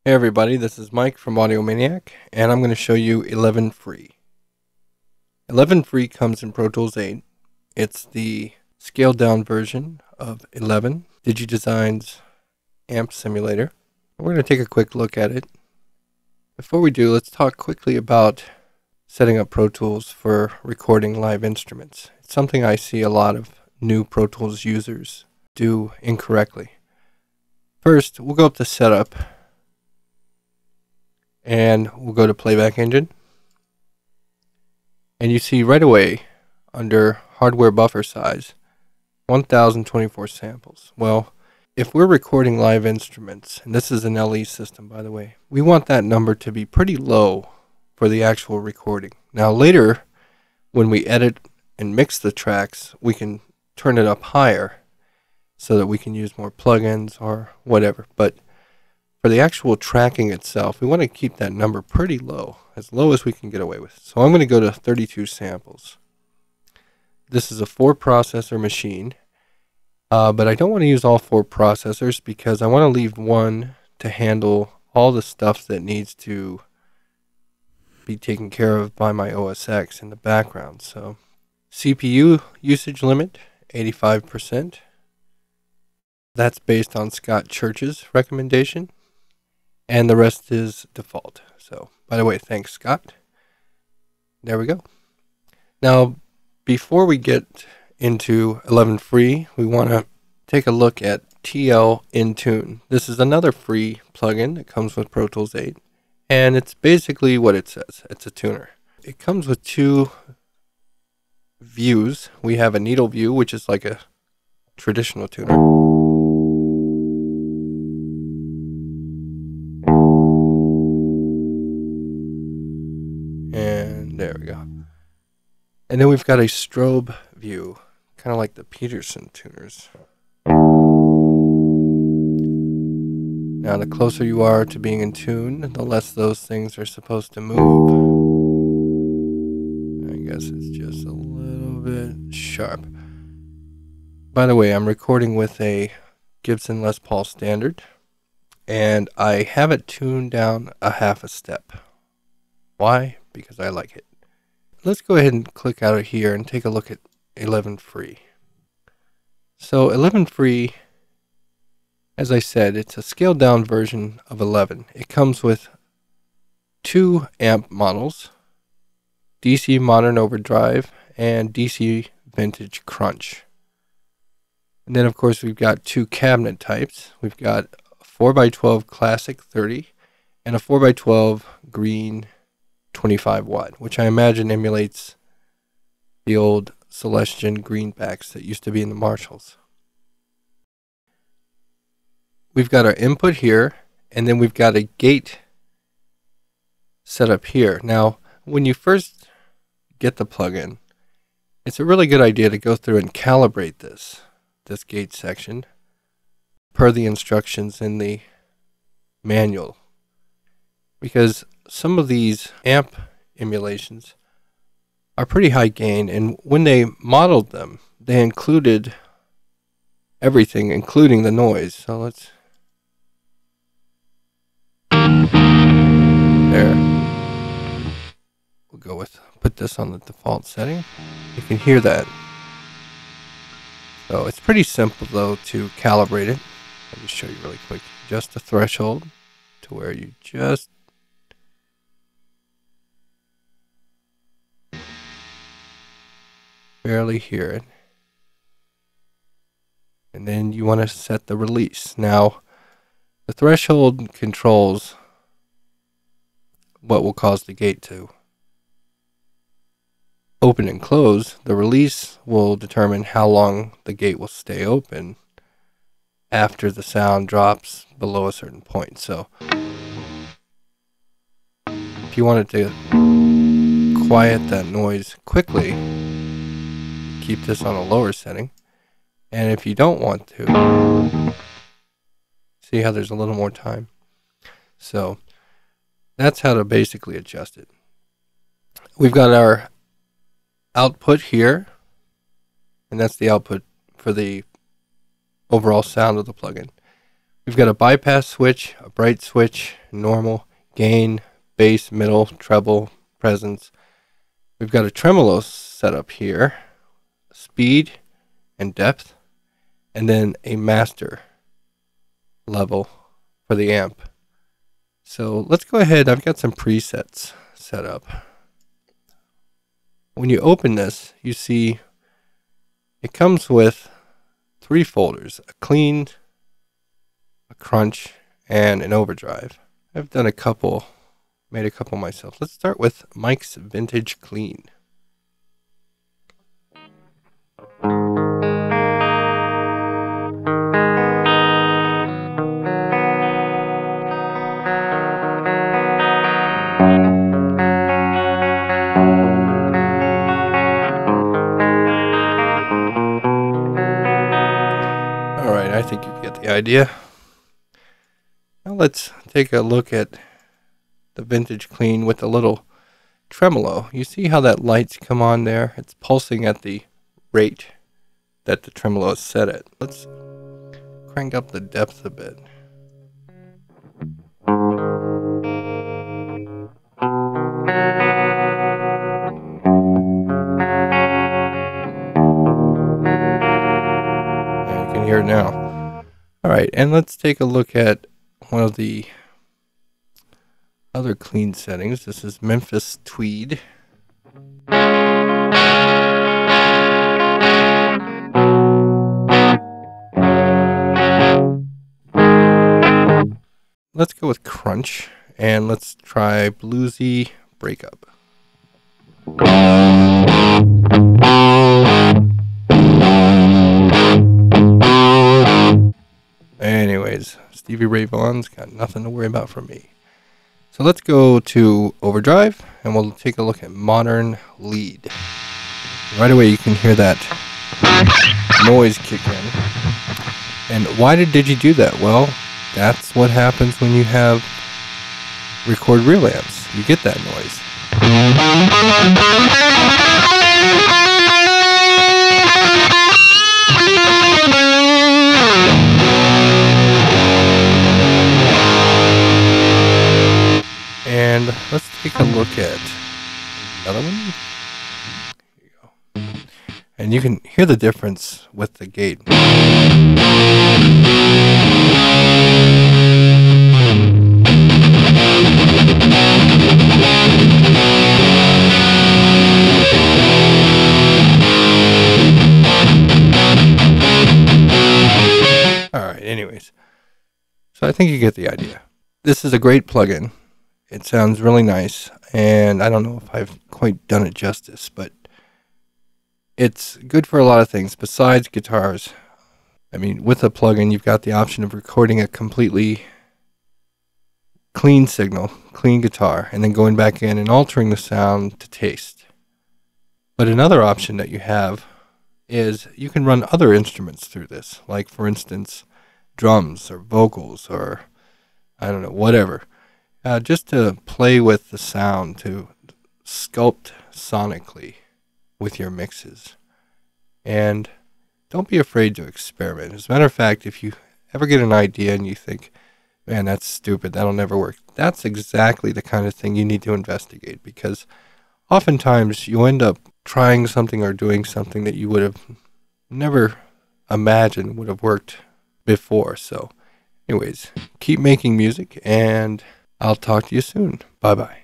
Hey everybody, this is Mike from Audio Maniac, and I'm going to show you 11 Free. 11 Free comes in Pro Tools 8. It's the scaled down version of 11, Digidesigns Amp Simulator. We're going to take a quick look at it. Before we do, let's talk quickly about setting up Pro Tools for recording live instruments. It's something I see a lot of new Pro Tools users do incorrectly. First, we'll go up to Setup, and we'll go to Playback Engine, and you see right away under hardware buffer size 1024 samples. Well, if we're recording live instruments, and this is an LE system by the way, we want that number to be pretty low for the actual recording. Now later when we edit and mix the tracks, we can turn it up higher so that we can use more plugins or whatever, but for the actual tracking itself, we want to keep that number pretty low, as low as we can get away with. So I'm going to go to 32 samples. This is a 4-processor machine, but I don't want to use all 4 processors because I want to leave one to handle all the stuff that needs to be taken care of by my OS X in the background. So CPU usage limit, 85%. That's based on Scott Church's recommendation. And the rest is default. So, by the way, thanks, Scott. There we go. Now, before we get into 11 Free, we want to take a look at TL in Tune. This is another free plugin that comes with Pro Tools 8. And it's basically what it says. It's a tuner. It comes with 2 views. We have a needle view, which is like a traditional tuner. And there we go. And then we've got a strobe view, kind of like the Peterson tuners. Now the closer you are to being in tune, the less those things are supposed to move. I guess it's just a little bit sharp. By the way, I'm recording with a Gibson Les Paul Standard, and I have it tuned down a half a step. Why? Because I like it. Let's go ahead and click out of here and take a look at 11 Free. So 11 Free, as I said, it's a scaled down version of 11. It comes with 2 amp models, DC Modern Overdrive and DC Vintage Crunch. And then of course we've got 2 cabinet types. We've got a 4x12 Classic 30 and a 4x12 Green 25 watt, which I imagine emulates the old Celestion greenbacks that used to be in the Marshalls. We've got our input here, and then we've got a gate set up here. Now, when you first get the plugin, it's a really good idea to go through and calibrate this gate section per the instructions in the manual, because some of these amp emulations are pretty high gain, and when they modeled them, they included everything, including the noise. So let's... There. We'll go with, put this on the default setting. You can hear that. So it's pretty simple though to calibrate it. Let me show you really quick. Just the threshold to where you just barely hear it. And then you want to set the release. Now, the threshold controls what will cause the gate to open and close. The release will determine how long the gate will stay open after the sound drops below a certain point. So if you wanted to quiet that noise quickly, keep this on a lower setting. And if you don't want to, see how there's a little more time. So that's how to basically adjust it. We've got our output here, and that's the output for the overall sound of the plugin. We've got a bypass switch, a bright switch, normal, gain, bass, middle, treble, presence. We've got a tremolo set up here, speed and depth, and then a master level for the amp. So let's go ahead. I've got some presets set up. When you open this, you see it comes with 3 folders: a clean, a crunch, and an overdrive. I've done a couple, made a couple myself. Let's start with Mike's Vintage Clean. Alright, I think you get the idea. Now let's take a look at the Vintage Clean with a little tremolo. You see how that lights come on there? It's pulsing at the rate that the tremolo is set at. Let's crank up the depth a bit. Yeah, you can hear it now. Alright, and let's take a look at one of the other clean settings. This is Memphis Tweed. Let's go with crunch, and let's try bluesy breakup. Anyways, Stevie Ray Vaughan's got nothing to worry about from me. So let's go to overdrive, and we'll take a look at modern lead. Right away you can hear that noise kick in. And why did Digi do that? Well, that's what happens when you have record real amps. You get that noise. And let's take a look at another one. Here you go. And you can hear the difference with the gate. Alright, anyways. So I think you get the idea. This is a great plugin. It sounds really nice, and I don't know if I've quite done it justice, but it's good for a lot of things besides guitars. I mean, with a plugin, you've got the option of recording a completely clean signal, clean guitar, and then going back in and altering the sound to taste. But another option that you have is you can run other instruments through this, like, for instance, drums or vocals or, I don't know, whatever. Just to play with the sound, to sculpt sonically with your mixes. And don't be afraid to experiment. As a matter of fact, if you ever get an idea and you think, man, that's stupid, that'll never work, that's exactly the kind of thing you need to investigate, because oftentimes you end up trying something or doing something that you would have never imagined would have worked before. So anyways, keep making music, and I'll talk to you soon. Bye-bye.